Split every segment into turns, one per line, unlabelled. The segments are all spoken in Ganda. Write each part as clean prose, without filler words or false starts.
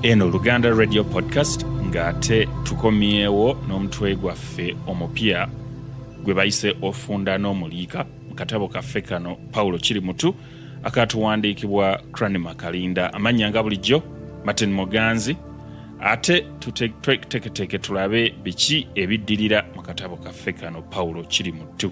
eno Luganda Radio Podcast ng'ate tukomyewo n'omutwe gwaffe omupya gwe bayise Ofunda n'Omuliika mu katabo kaffe kano Paulo Kirimutu akatuwandiikibwa Crane Makalinda. Amannya nga bulijjo Martin Muganzi. Ate tuteeketeke tulabe biki ebiddirira mu katabo kaffe kano Paulo Kirimutu.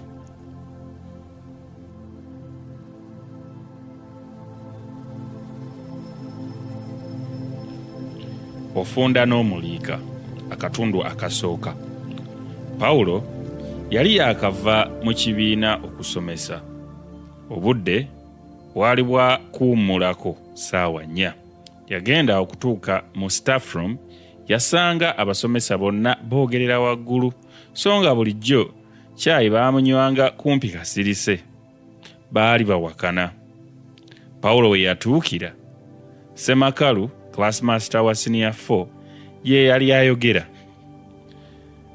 Ofunda n'Omuliika, akatundu akasooka. Paulo yali yakava mu kibiina okusomesa. Obudde bwali bwa kuwummulako ssaawa 4. Yagenda okutuuka mu staff room, yasanga abasomesa bonna boogerera waggulu, so nga bulijjo caayi baamunywanga kumpi kasirise. Baali bawakana. Paulo we yatuukira, Semakalu classmaster wa senior 4 ye yali ayogera.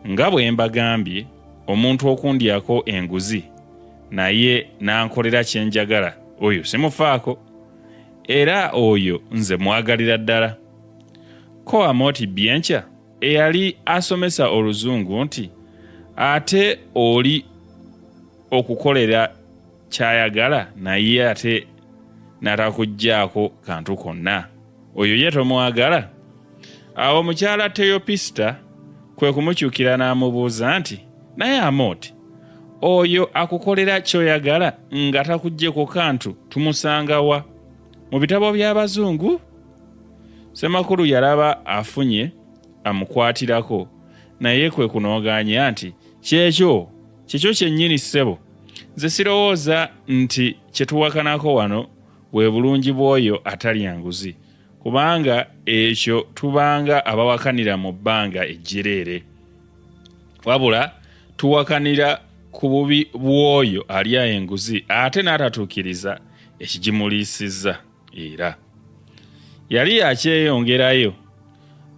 Nga bwe mbagambye, omuntu okundyako enguzi naye n'ankolera kye njagala, oyo simufaako, era oyo nze mwagalira ddala. Ko Amoti Byencha eyali asomesa Oluzungu nti ate oli okukolera kyayagala naye ate natakugjaako kantu konna, oyo ye tomwagala? Awo mukyala Teopista kwe kumukyukira n'amubuuza nti, naye Amoti, oyo akukolera ky'oyagala nga takuggyeko kantu tumusanga wa? Mu bitabo by'Abazungu? Semakulu yalaba afunye amukwatirako, naye kwe kunooganya nti, kyekyo kyennyini ssebo, nze sirowooza nti kye tuwakanako wano bwe bulungi bw'oyo atalya nguzi, kubanga ekyo tubanga abawakanira mu bbanga ejjereere. Wabula tuwakanira ku bubi bw'oyo alya enguzi ate n'atatuukiriza ekigimuliisizza. Era yali akyeyongerayo,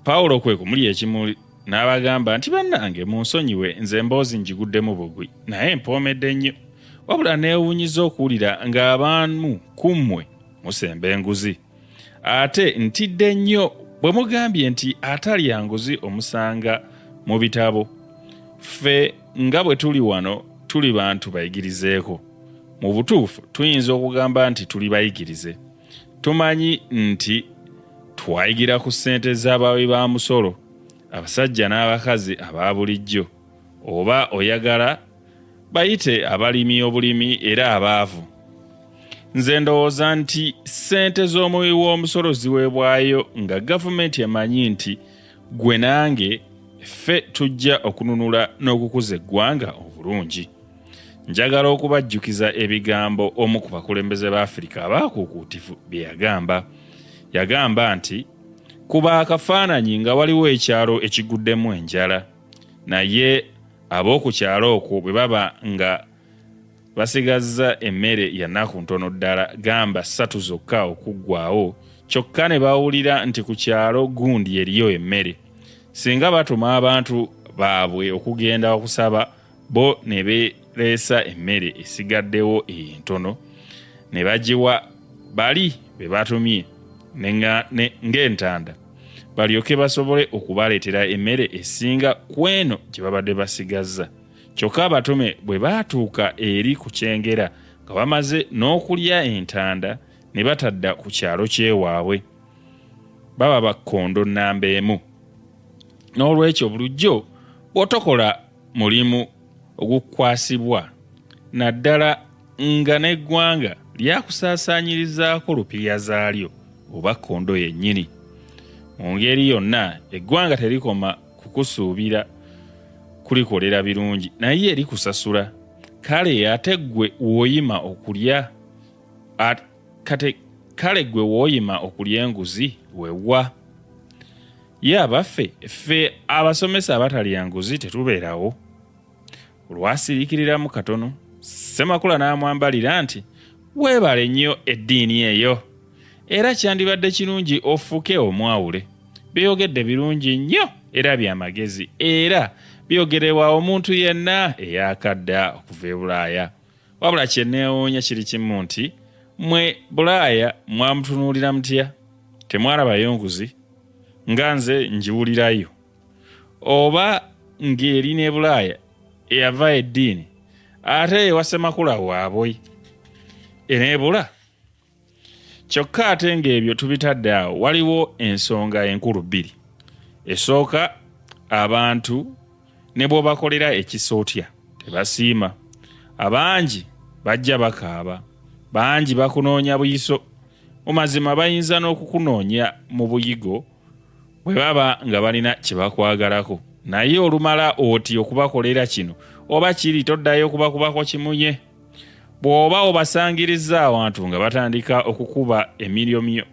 Pawulo kwe kumuli ekimuli n'abagamba nti, bannange munsonyiwe, nze mboozi njiguddemu bugwi, naye mpoomedde nnyo, wabula neewuunyiza okuwulira ng'abamu ku mmwe musemba enguzi. Ate ntidde nnyo bwe mugambye nti atalya nguzi omusanga mu bitabo. Ffe nga bwe tuli wano tuli bantu bayigirizeeko. Mu butuufu tuyinza okugamba nti tuli bayigirize. Tumanyi nti twayigira ku ssente z'abawi ba musolo, abasajja n'abakazi aba bulijjo, oba oyagala bayite abalimi obulimi era abaavu. Nze ndowooza nti ssente z'omuwi w'omusolo ziweebwayo nga gavumenti emanyi nti gwe nange ffe tujja okununula n'okukuza eggwanga obulungi. Njagala okubajjukiza ebigambo omu ku bakulembeze ba Afrika abaakuukuutifu bye yagamba. Yagamba nti kuba akafaananyi nga waliwo ekyalo ekiguddemu enjala, naye ab'oku kyalo okwo bwe baba nga basigazza emmere ya nnaku ntono ddala, gamba 3 zokka okuggwaawo, kyokka ne bawulira nti ku kyalo gundi eriyo emmere, singa batuma abantu baabwe okugenda okusaba, bo ne beereesa emmere esigaddewo entono ne bagiwa bali be batumye ng'entanda, balyoke basobole okubaleetera emmere esinga ku eno gye babadde basigazza. Kyokka abatume bwe baatuuka eri ku kyengera nga bamaze n'okulya entanda ne batadda ku kyalo ky'ewaabwe, baba bakkondo nnamba emu. N'olwekyo bulijjo bw'otokola mulimu ogukwasibwa, naddala nga n'eggwanga lyakusaasaanyirizaako lupiiya zaalyo oba kkondo yennyini. Mu ngeri yonna eggwanga terikoma kukusuubira kulikolera birungi, naye erikusasula. Kale ate ggwe w'oyima okulya gwe w'oyima okulya enguzi wewa. Ye abaffe, ffe abasomesa abatalya nguzi tetubeerawo. Olwasiriikiriramu katono, Semakula n'amwambalira nti, weebale nnyo eddiini eyo, era kyandibadde kirungi ofuuke omwawule. Byogedde birungi nnyo era by'amagezi, era byogerebwa omuntu yenna eyakadda okuva e Bulaaya. Wabula kye neewuunya kiri kimu nti, mmwe Bulaaya mwamutunuulira mutya? Temwalabayo nguzi? nga nze njiwulirayo, oba ng'eri ne Bulaaya eyava eddiini ate ewa Ssemakula waabwe eneebula. Kyokka ate ng'ebyo tubitadde awo, waliwo ensonga enkulu bbiri. Esooka, abantu ne bw'obakolera ekisootya tebasiima. Abangi bajja bakaaba, bangi bakunoonya buyiso. Mu mazima bayinza n'okukunoonya mu buyigo bwe baba nga balina kye bakwagalako, naye olumala oti okubakolera kino oba kiri toddayo okubakubako kimunye. Bw'oba obasangiriza awantu nga batandika okukuba emiryomyo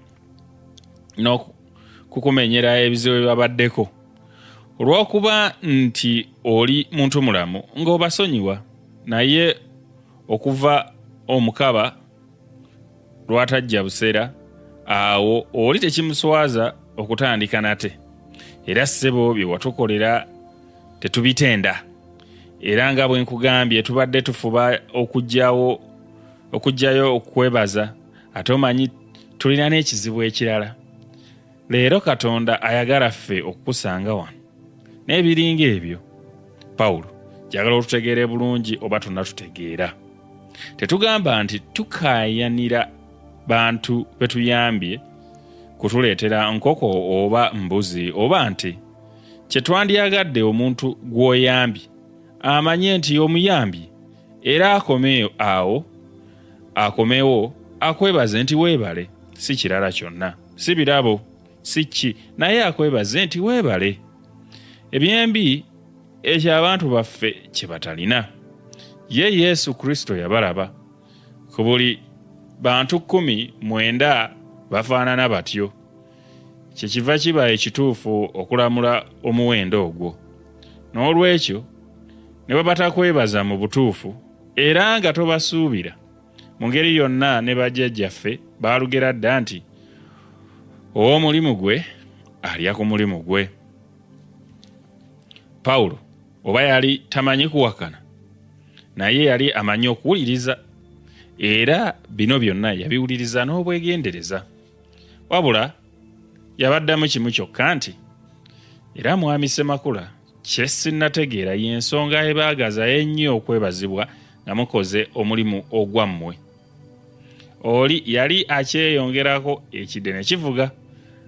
n'okukumenyera ebizibu bye babaddeko, olw'okuba nti oli muntu mulamu ng'obasonyiwa, naye okuva omukaba lwatajja buseera, awo oli tekimuswaza okutandika nate. Era ssebo bye watukolera tetubitenda. Era nga bwe nkugambye tubadde tufuba okujjayo okwebaza, ate omanyi tulina n'ekizibu ekirala. Leero Katonda ayagala ffe okukusanga wano n'ebiringa ebyo. Pawulo jagala otutegeere bulungi oba tonnatutegeera. Tetugamba nti tukaayanira bantu betuyambye kutuleetera nkoko oba mbuzi, oba nti kye twandyagadde omuntu gw'oyambye amanye nti omuyambye era akomewo akwebaze nti weebale. Si kirala kyonna, si birabo, si ki, naye akwebaze nti weebale. Ebyembi ekyo abantu baffe kye batalina. Ye Yesu Kristo yabalaba. Ku buli bantu 19 bafaanana batyo. Kyekiva kiba ekituufu okulamula omuwendo ogwo. N'olwekyo ne bwe batakwebaza mu butuufu era nga tobasuubira, mu ngeri yonna ne bajjajjaffe baalugera dda nti ow'omulimu gwe alya ku mulimu gwe. Pawulo oba yali tamanyi kuwakana, naye yali amanyi okuwuliriza, era bino byonna yabiwuliriza n'obwegendereza. Wabula yabaddamu kimu kyokka nti, era mwami Ssemakula, kye sinnategeera y'ensonga ebaagaza ennyo okwebazibwa nga mukoze omulimu ogwammwe. Oli yali akyeyongerako ekide ne kivuga,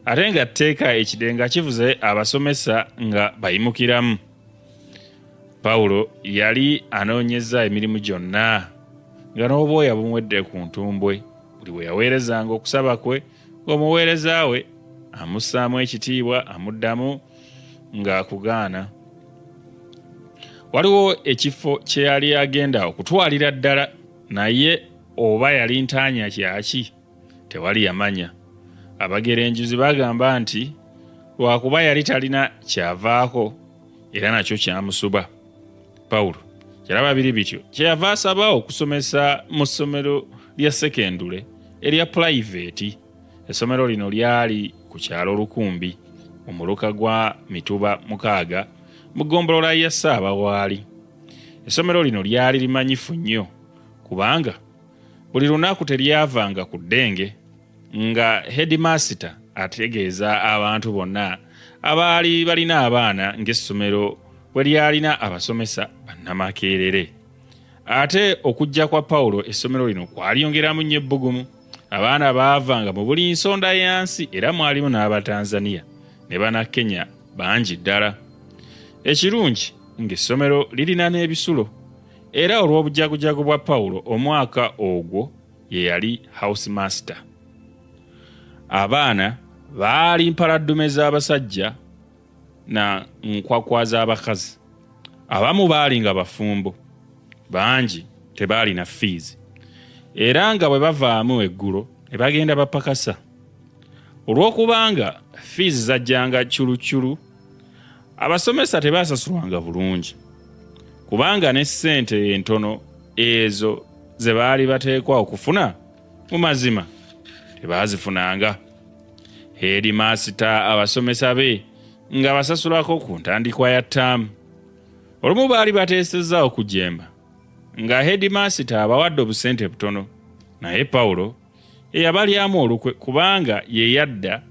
ate nga tteeka ekide nga kivuze abasomesa nga bayimukiramu. Pawulo yali anoonyeza emirimu gyonna nga n'obwoya bumuwedde ku ntumbwe. Buli we yaweerezanga okusaba kwe, ng'omuweereza we amussaamu ekitiibwa, amuddamu ng'akugaana. Waliwo ekifo kye yali agenda okutwalira ddala, naye oba yali ntaanya kyaki tewali yamanya. Abagerenjuzi bagamba nti lwakuba yali talina kyavaako era nakyo kyamusuba. Pawulo yalaba biri bityo, kyeyava asaba okusomesa mu ssomero lya sekendule erya pulayiveeti. Essomero lino lyali ku kyalo Lukumbi mu muluka gwa Mituba 6 mu ggombolola ya Ssaabawaali. Essomero lino lyali limanyifu nnyo kubanga buli lunaku teryavanga ku ddenge nga headmaster ategeeza abantu bonna abaali balina abaana ng'essomero bwe lyalina abasomesa bannamakeerere. Ate okujja kwa Pawulo essomero lino kwalyongeramu nnyo ebbugumu. Abaana baavanga mu buli nsonda yansi era mwalimu n'Abatanzania ne Bannakenya bangi ddala. Ekirungi ng'essomero lirina n'ebisulo, era olw'obujagujagu bwa Pawulo omwaka ogwo ye yali house master. Abaana baali mpaladdume z'abasajja na nkwakwa z'abakazi. Abamu baali nga bafumbo, bangi tebaalina fees, era nga bwe bavaamu eggulo ne bagenda bapakasa. Olw'okubanga fees zajjanga cyulucyulu, abasomesa tebaasasulwanga bulungi, kubanga ne ssente entono ezo ze baali bateekwa okufuna mu mazima tebaazifunanga. Headmaster abasomesa be nga basasulako ku ntandikwa ya ttaamu. Olumu baali bateesezza okujemba nga headmaster abawadde obusente butono, naye Pawulo eyabalyamu olukwe kubanga ye yadda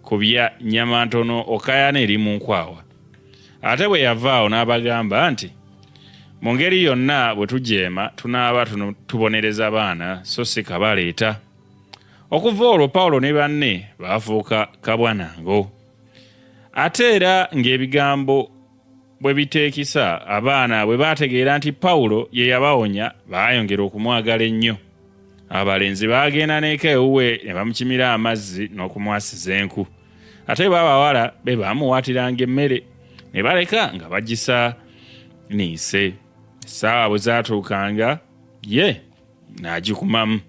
kubya nnyama ntono okayana eri mu nkwawa. Ate bwe yavaawo n'abagamba nti, mu ngeri yonna bwe tujeema tunaaba tubonereza abaana so si kabaleeta. Okuva olwo Pawulo ne banne baafuuka kabwanango. Ate era ng'ebigambo bwe biteekisa, abaana bwe baategeera nti Pawulo ye yabawonya baayongera okumwagala ennyo. Abalenzi baagenda n'eka ewuwe ne bamukimira amazzi n'okumwasiza enku. Ate b'abawala be baamuwaatiranga emmere ne baleka nga bagisaaniise. Essaawa bwe zaatuukanga ye n'agikumamu.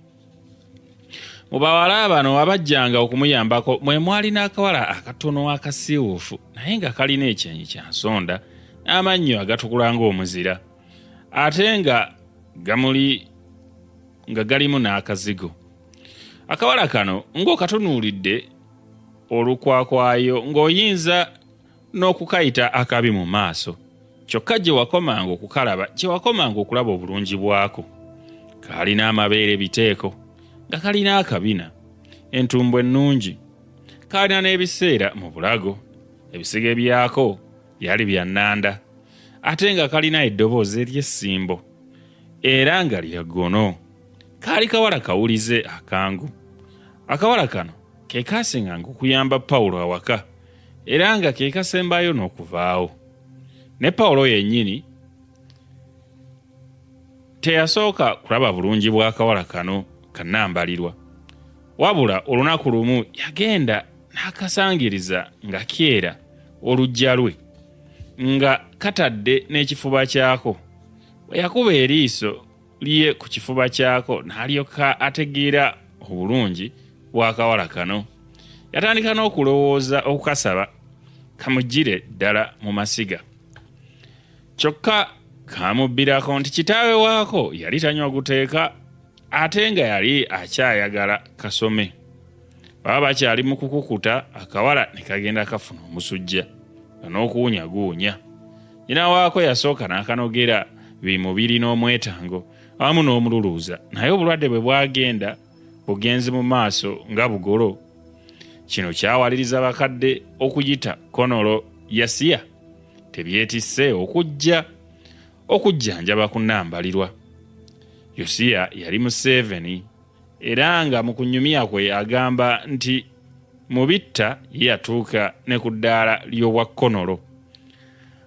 Mu bawala bano abajjanga okumuyambako mwe mwali n'akawala akatono akasiiwuufu naye nga kalina ekyenyi kya nsonda n'amannyo agatukula ng'omuzira, ate nga galimu n'akazigo. Akawala kano ng'okatunuulidde olukwakwayo ng'oyinza n'okukayita akabi mu maaso, kyokka gye wakomanga okukalaba gye wakomanga okulaba obulungi bwako. Kaalina amabeere biteeko nga kalina akabina, entumbu ennungi, kaalina n'ebiseera mu bulago, ebisige byako byali bya nnanda, ate nga kalina eddoboozi ery'essimbo era nga lya ggono. Kaali kawala kawulize akangu. Akawala kano ke kaasinganga okuyamba Pawulo awaka era nga ke kasembayo n'okuvaawo. Ne Pawulo yennyini teyasooka kulaba bulungi bw'akawala kano kannambalirwa, wabula olunaku lumu yagenda n'akasangiriza nga kyera oluggya lwe nga katadde n'ekifuba kyako. Bwe yakuba eriiso lye ku kifuba kyako n'alyoka ategeera obulungi bw'akawala kano. Yatandika n'okulowooza okukasaba kamugire ddala mu masiga. Kyokka kaamubbirako nti kitaawe waako yali tanywa guteeka ate nga yali akyayagala kasome. Baba bakyali mu kukukuta, akawala ne kagenda kafuna omusujja n'okuwunyaguunya. Nnyina waako yasooka n'akanogera bimubiri n'omwetango awamu n'omululuuza, naye obulwadde bwe bwagenda bugenzi mu maaso nga bugolo. Kino kyawaliriza bakadde okuyita Konolo Yasiya tebyetisse okujjanjaba kunnambalirwa. Yosiya yali Museveni era nga mu kunyumya kwe agamba nti mu bitta ye yatuuka ne ku ddaala ly'obwa Konolo,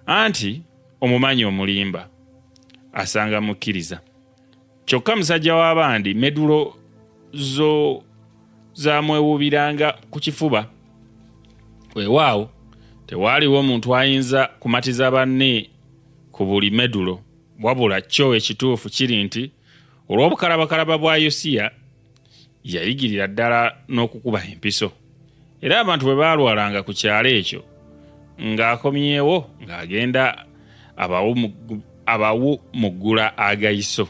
anti omumanyi omulimba asanga mukkiriza. Kyokka musajja w'abandi medulo zo zamwewuubiranga ku kifuba. Weewaawo tewaaliwo muntu ayinza kumatiza banne ku buli medulo, wabula kyo ekituufu kiri nti olw'obukalabakalaba bwa Yosiya yayigirira ddala n'okukuba empiso. Era abantu bwe baalwalanga ku kyalo ekyo ng'akomyewo ng'agenda abawumuggula agayiso,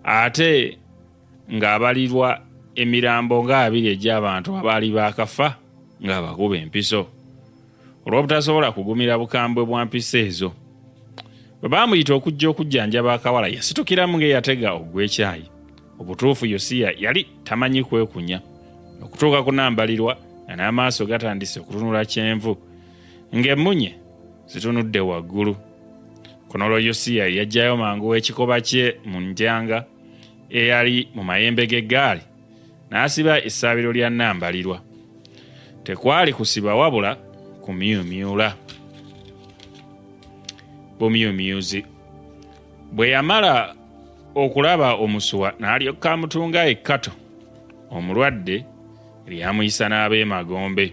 ate ng'abalirwa emirambo ng'abiri egy'abantu abaali baakafa ng'abakuba empiso olw'obutasobola kugumira bukambwe bwa mpisa ezo. Bwe baamuyita okujja okujjanjaba akawala yasitukiramu ng'eyatega ogw'ekyayi. Obutuufu Yosiya yali tamanyi kwekunya. Okutuuka kunambalirwa n'amaaso gatandise okutunula kyenvu ng'emmunye zitunudde waggulu. Konolo Yosiya yajjayo mangu ekikoba kye mu njanga eyali mu mayembe g'eggaali n'asiba essaabiro lya nnambalirwa. Tekwali kusiba wabula kumyumyula bumyumyuzi. Bwe yamala okulaba omusuwa n'alyoka amutunga ekkato omulwadde lyamuyisa n'ab'emagombe.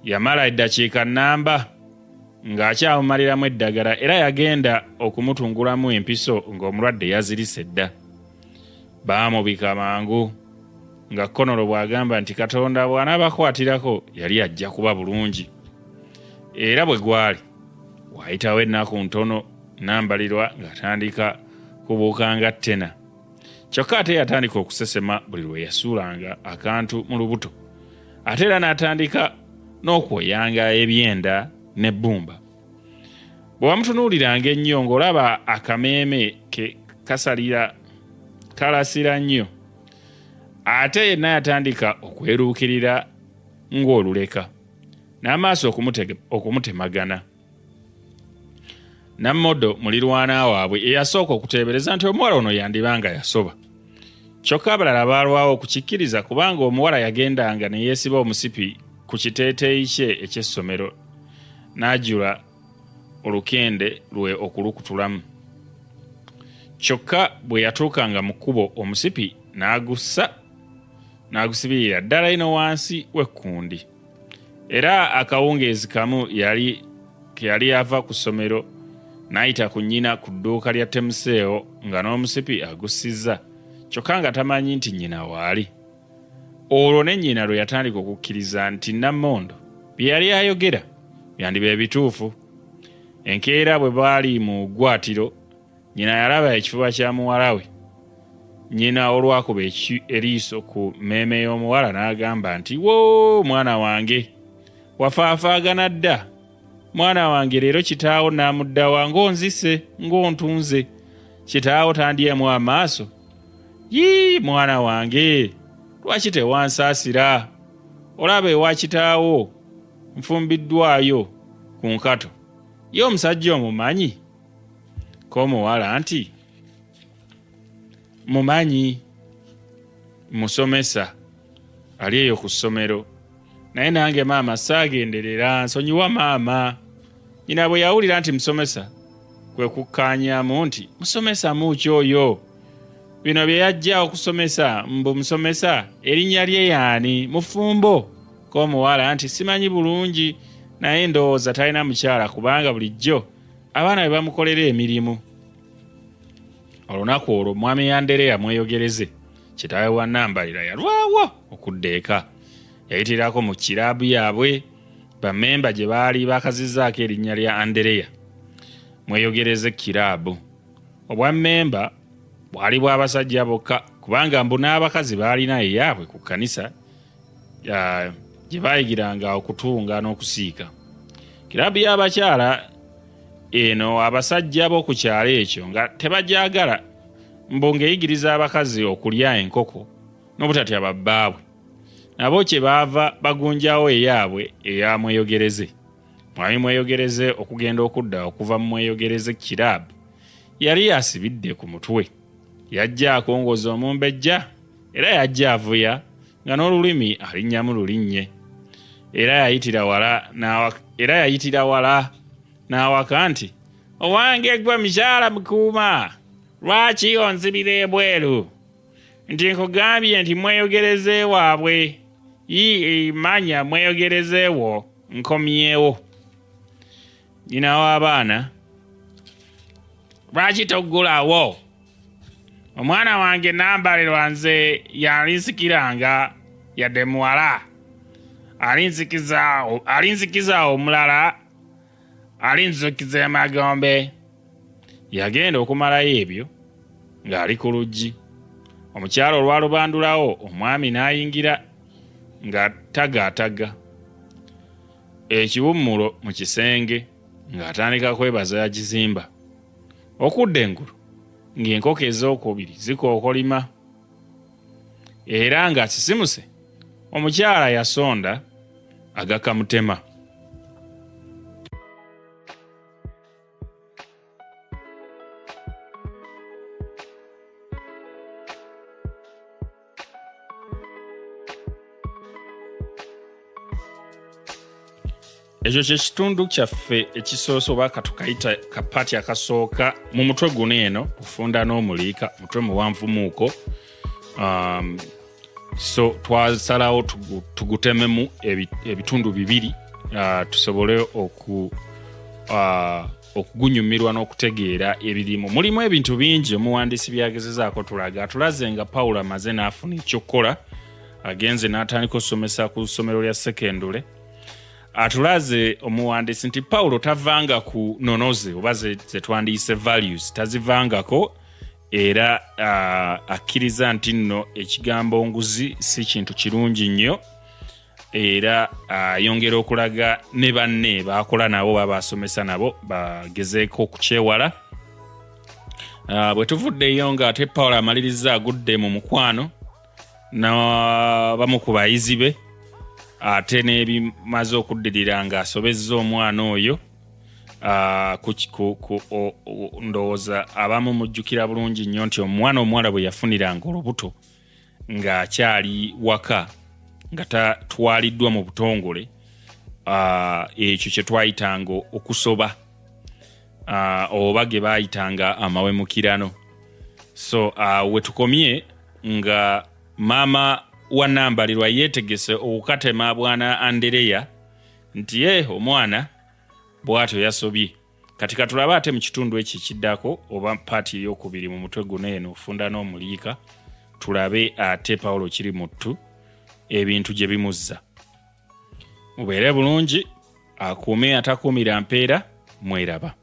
Yamala eddakiika nnamba ng'akyamumaliramu eddagala era yagenda okumutungulamu empiso ng'omulwadde yazirise dda. Baamubika mangu nga Konolo bw'agamba nti Katonda bw'anaabakwatirako yali ajja kuba bulungi. Era bwe gwali waayitawo ennaku ntono nnambalirwa ng'atandika kubuukanga ttena. Kyokka ate yatandika okusesema buli lwe yasuulanga akantu mu lubuto. Ate era n'atandika n'okwoyanga ebyenda n'ebbumba. Bwe wamutunuuliranga ennyo ng'olaba akameeme ke kalasira nnyo. Ate yenna yatandika okweruukirira ng'oluleka n'amaaso okumutemagana. Nammodo mulirwana waabwe eyasooka okuteebereza nti omuwala ono yandibanga yasoba. Kyokka abalala baalwawo okukikkiriza kubanga omuwala yagendanga ne yeesiba omusipi ku kiteeteeyi kye eky'essomero n'ajula olukende lwe okulukutulamu. Kyokka bwe yatuukanga mu kkubo omusipi n'agusibirira ddala ino wansi w'ekkundi. Era akawungeezi kamu yali ava ku ssomero n'ayita ku nnyina ku dduuka lya Temuseewo nga n'omusipi agussizza, kyokka nga tamanyi nti nnyina waali. Olwo ne nnyina lwe yatandika okukkiriza nti Nammondo bye yali ayogera byandiba ebituufu. Enkeera bwe baali mu ggwaatiro, nnyina yalaba ekifuba kya muwala we. Nnyina olwakuba eriiso ku mmeeme y'omuwala n'agamba nti, "Woo, mwana wange, wafaafaagana dda. Mwana wange leero kitaawo n'amuddawa ng'onzise ng'ontunze. Kitaawo tandyemu amaaso. Yii, mwana wange, lwaki tewansaasira? Olaba ewa kitaawo nfumbiddwayo ku nkato. Ye omusajja omumanyi?" K'omuwala nti, "Mumanyi, musomesa, ali eyo ku ssomero. Naye nange maama saagenderera, nsonyiwa maama." Nnyina bwe yawulira nti musomesa, kwe kukkaanyaamu nti, "Musomesa muki oyo? Bino bye yajja okusomesa, mbu musomesa erinnya lye yaani? Mufumbo?" K'omuwala nti, "Simanyi bulungi, naye ndowooza talina mukyala kubanga bulijjo abaana be bamukolera emirimu." Olunaku olwo mwami Andereya mweyogereze, kitaawe wa Nambalira, yalwawo okudda eka. Yayitirako mu kiraabu yaabwe bammemba gye baali bakazizzaako erinnya lya Andereya. Mweyogereze kiraabu. Obwammemba bwali bw'abasajja bokka kubanga mbu n'abakazi baalina eyaabwe ku kkanisa gye baayigiranga okutunga n'okusiika. Kiraabu y'abakyala eno abasajja b'oku kyalo ekyo nga tebagyagala, mbu ng'eyigiriza abakazi okulya enkoko n'obutatya babbaabwe, nabo kye baava bagunjawo eyaabwe eya mweyogereze. Mwami mweyogereze okugenda okudda okuva mu mweyogereze kiraabu yali asibidde ku mutwe. Yajja akongoza omumbejja era yajja avuya nga n'olulimi alinnyamu lulinnye. Era yayitira wala n'awaka nti, "Owange gwe mukyala mukuuma, lwaki onzibira ebweru? Nti nkugambye nti mweyogereze waabwe. Manya mweyogereze wo nkomyewo." Nnyina w'abaana, "Lwaki toggulawo? Omwana wange Nambalirwa nze yalinsikiranga yadde muwala. Alinzikiza omulala, alinzikiza emagombe." Yagenda okumalayo ebyo ng'ali ku luggi. Omukyala olwalubandulawo, omwami n'ayingira nga tagaataga ekiwummulo mu kisenge ng'atandika kwebaza yakizimba. Okudda engulu ng'enkoko ezookubiri zikookolima. Era ng'asisimuse, omukyala yasonda agakamutema. Ekyo kye kitundu kyaffe ekisoose oba katukayita kapaati akasooka mu mutwe guno eno Kufunda n'Omuliika, mutwe muwanvumuuko. So twasalawo tugutememu ebitundu bibiri tusobole okugunyumirwa n'okutegeera ebirimu. Mulimu ebintu bingi omuwandiisi byagezezaako tulaga. Tulaze nga Pawulo amaze n'afuna ekyokukola, agenze n'atandika okusomesa ku ssomero lya sekendule. Atulaze omuwandiisi nti Pawulo tavanga ku nonoze oba ze twandiise values, tazivangako, era akkiriza nti nno ekigambo nguzi si kintu kirungi nnyo, era yongera okulaga ne banne baakola nabo babasomesa nabo bagezeeko okukyewala. Bwe tuvuddeyo nga ate Pawulo amaliriza agudde mu mukwano n'abamu ku bayizi be, ate n'ebimaze okuddirira ng'asobezza omwana oyo ndowooza abamu mujjukira bulungi nnyo nti omwana omuwala bwe yafuniranga olubuto ng'akyali waka nga tatwaliddwa mu butongole, ekyo kye twayitanga okusoba oba ge baayitanga amawemukirano. So we tukomye nga maama wa Nambalirwa yeetegese okukatema bwana Andereya nti omwana bw'atyo yasobye. Kati katulabe ate mu kitundu ekyo kiddako oba paati ey'okubiri mu mutwe guno eno Funda n'Omuliika, tulabe ate Paulo Kirimuttu ebintu gye bimuzza. Mubeere bulungi, akuume atakuumira mpeera, mweraba.